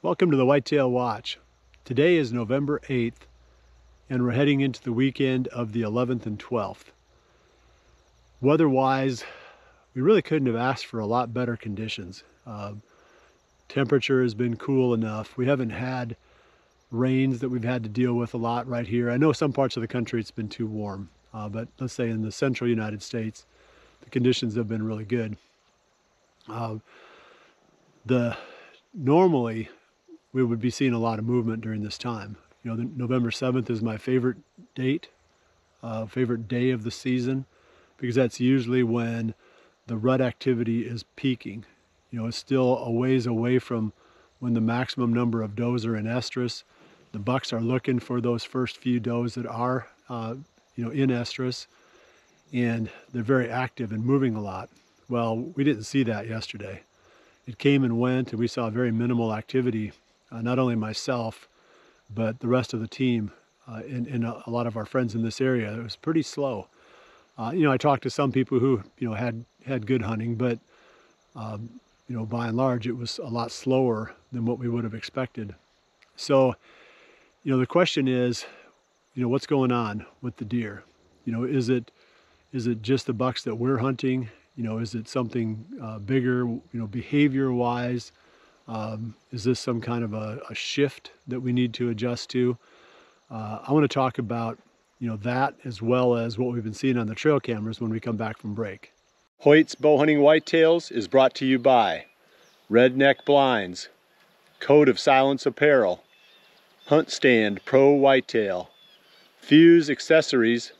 Welcome to the Whitetail Watch. Today is November 8th and we're heading into the weekend of the 11th and 12th. Weather-wise, we really couldn't have asked for a lot better conditions. Temperature has been cool enough. We haven't had rains that we've had to deal with a lot right here. I know some parts of the country it's been too warm, but let's say in the central United States, the conditions have been really good. Normally, we would be seeing a lot of movement during this time. You know, November 7th is my favorite date, favorite day of the season, because that's usually when the rut activity is peaking. You know, it's still a ways away from when the maximum number of does are in estrus. The bucks are looking for those first few does that are, in estrus, and they're very active and moving a lot. Well, we didn't see that yesterday. It came and went, and we saw very minimal activity. Not only myself, but the rest of the team and a lot of our friends in this area. It was pretty slow. I talked to some people who had good hunting, but by and large, it was a lot slower than what we would have expected. So, the question is, what's going on with the deer? Is it just the bucks that we're hunting? Is it something bigger? Behavior-wise? Is this some kind of a shift that we need to adjust to? I want to talk about that, as well as what we've been seeing on the trail cameras when we come back from break. Hoyt's Bow Hunting Whitetails is brought to you by Redneck Blinds, Code of Silence Apparel, Hunt Stand Pro Whitetail, Fuse Accessories,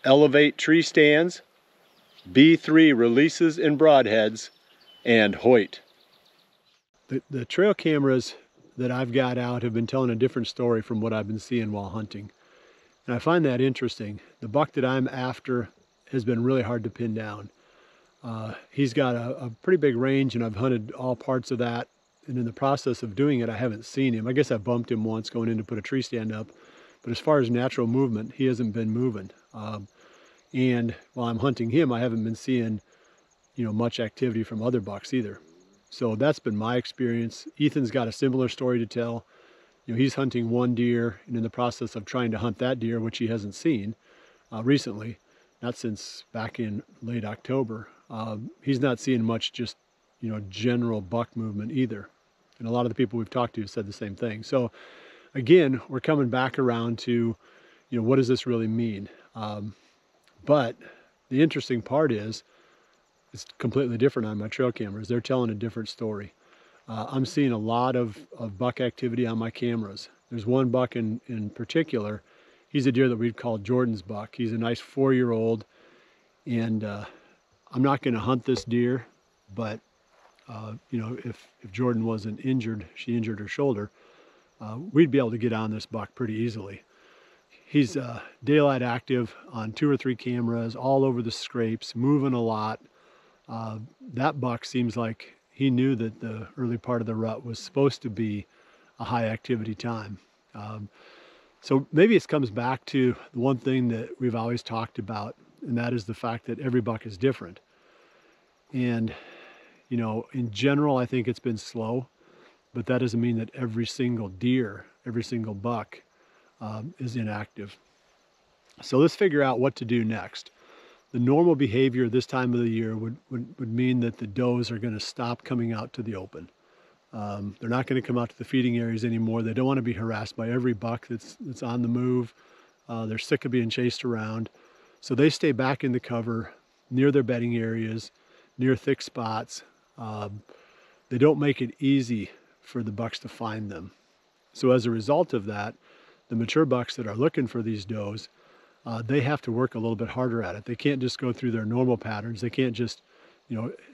Elevate Tree Stands, B3 Releases and Broadheads, and Hoyt. The trail cameras that I've got out have been telling a different story from what I've been seeing while hunting. And I find that interesting. The buck that I'm after has been really hard to pin down. He's got a pretty big range, and I've hunted all parts of that. And in the process of doing it, I haven't seen him. I guess I bumped him once going in to put a tree stand up. But as far as natural movement, he hasn't been moving. And while I'm hunting him, I haven't been seeing, much activity from other bucks either. So that's been my experience. Ethan's got a similar story to tell. He's hunting one deer and in the process of trying to hunt that deer, which he hasn't seen recently, not since back in late October. He's not seeing much just, general buck movement either. And a lot of the people we've talked to have said the same thing. So again, we're coming back around to, what does this really mean? But the interesting part is, it's completely different on my trail cameras. They're telling a different story. I'm seeing a lot of buck activity on my cameras. There's one buck in particular. He's a deer that we'd call Jordan's buck. He's a nice 4-year-old, and I'm not going to hunt this deer, but if Jordan wasn't injured, she injured her shoulder, we'd be able to get on this buck pretty easily. He's daylight active on 2 or 3 cameras, all over the scrapes, moving a lot. That buck seems like he knew that the early part of the rut was supposed to be a high activity time. So maybe it comes back to the one thing that we've always talked about, and that is the fact that every buck is different. And, in general, I think it's been slow, but that doesn't mean that every single deer, every single buck is inactive. So let's figure out what to do next. The normal behavior this time of the year would mean that the does are going to stop coming out to the open. They're not going to come out to the feeding areas anymore. They don't want to be harassed by every buck that's on the move. They're sick of being chased around. So they stay back in the cover, near their bedding areas, near thick spots. They don't make it easy for the bucks to find them. So as a result of that, the mature bucks that are looking for these does, they have to work a little bit harder at it. They can't just go through their normal patterns. They can't just,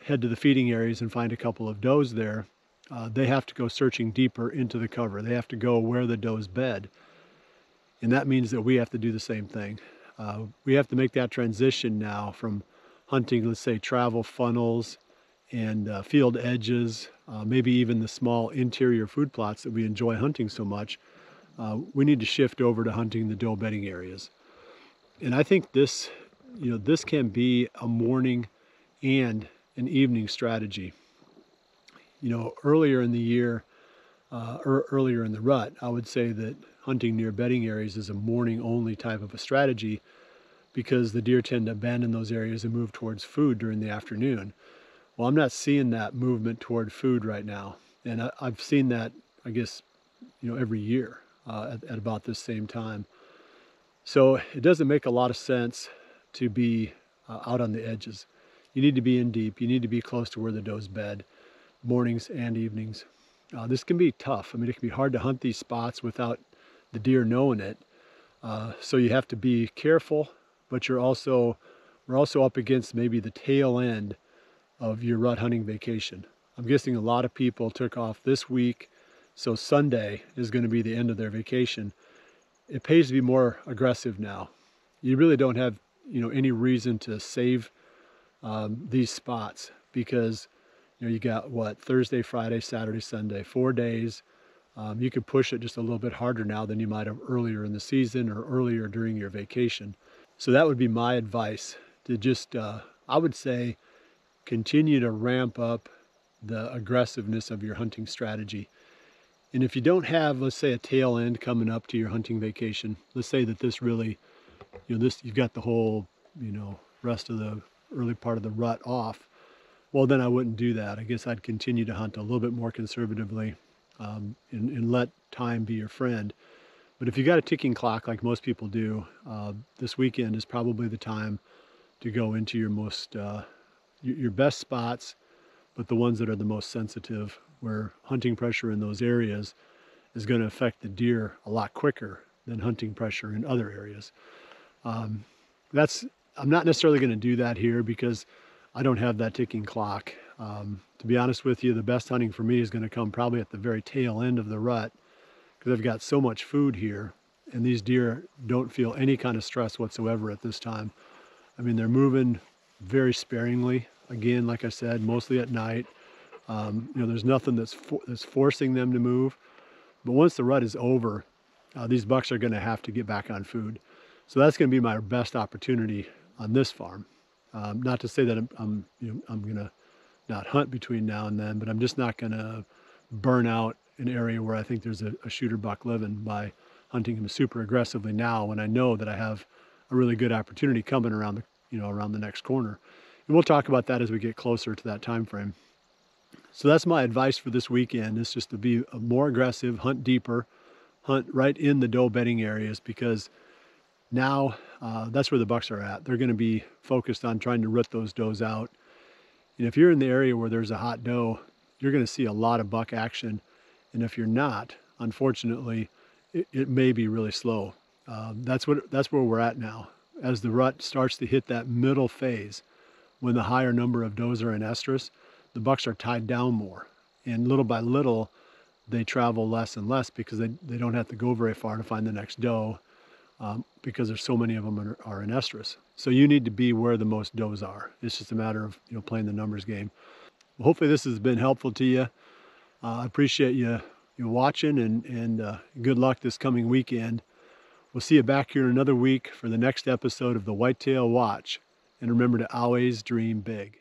head to the feeding areas and find a couple of does there. They have to go searching deeper into the cover. They have to go where the does bed. And that means that we have to do the same thing. We have to make that transition now from hunting, let's say, travel funnels and field edges, maybe even the small interior food plots that we enjoy hunting so much. We need to shift over to hunting the doe bedding areas. And I think this can be a morning and an evening strategy. Earlier in the year, earlier in the rut, I would say that hunting near bedding areas is a morning only type of a strategy because the deer tend to abandon those areas and move towards food during the afternoon. Well, I'm not seeing that movement toward food right now. And I've seen that, I guess, every year at about this same time. So it doesn't make a lot of sense to be out on the edges. You need to be in deep. You need to be close to where the does bed, mornings and evenings. This can be tough. I mean, it can be hard to hunt these spots without the deer knowing it. So you have to be careful, but we're also up against maybe the tail end of your rut hunting vacation. I'm guessing a lot of people took off this week, so Sunday is going to be the end of their vacation. It pays to be more aggressive now. You really don't have any reason to save these spots because you got what, Thursday, Friday, Saturday, Sunday, 4 days. You could push it just a little bit harder now than you might have earlier in the season or earlier during your vacation. So that would be my advice, to just, I would say, continue to ramp up the aggressiveness of your hunting strategy. And if you don't have, let's say, a tail end coming up to your hunting vacation, let's say that this really, you've got the whole, rest of the early part of the rut off, well, then I wouldn't do that. I guess I'd continue to hunt a little bit more conservatively and let time be your friend. But if you got a ticking clock like most people do, this weekend is probably the time to go into your most your best spots, but the ones that are the most sensitive, where hunting pressure in those areas is going to affect the deer a lot quicker than hunting pressure in other areas. I'm not necessarily going to do that here because I don't have that ticking clock. To be honest with you, the best hunting for me is going to come probably at the very tail end of the rut because I've got so much food here and these deer don't feel any kind of stress whatsoever at this time. I mean, they're moving very sparingly. Again, like I said, mostly at night. There's nothing that's forcing them to move. But once the rut is over, these bucks are going to have to get back on food. So that's going to be my best opportunity on this farm. Not to say that I'm going to not hunt between now and then, but I'm just not going to burn out an area where I think there's a shooter buck living by hunting him super aggressively now when I know that I have a really good opportunity coming around the next corner. And we'll talk about that as we get closer to that time frame. So that's my advice for this weekend, is just to be more aggressive, hunt deeper, hunt right in the doe bedding areas, because now that's where the bucks are at. They're going to be focused on trying to root those does out. And if you're in the area where there's a hot doe, you're going to see a lot of buck action. And if you're not, unfortunately, it may be really slow. That's where we're at now. As the rut starts to hit that middle phase, when the higher number of does are in estrus, the bucks are tied down more. And little by little, they travel less and less because they don't have to go very far to find the next doe because there's so many of them are in estrus. So you need to be where the most does are. It's just a matter of playing the numbers game. Well, hopefully this has been helpful to you. I appreciate you watching and good luck this coming weekend. We'll see you back here in another week for the next episode of the Whitetail Watch. And remember to always dream big.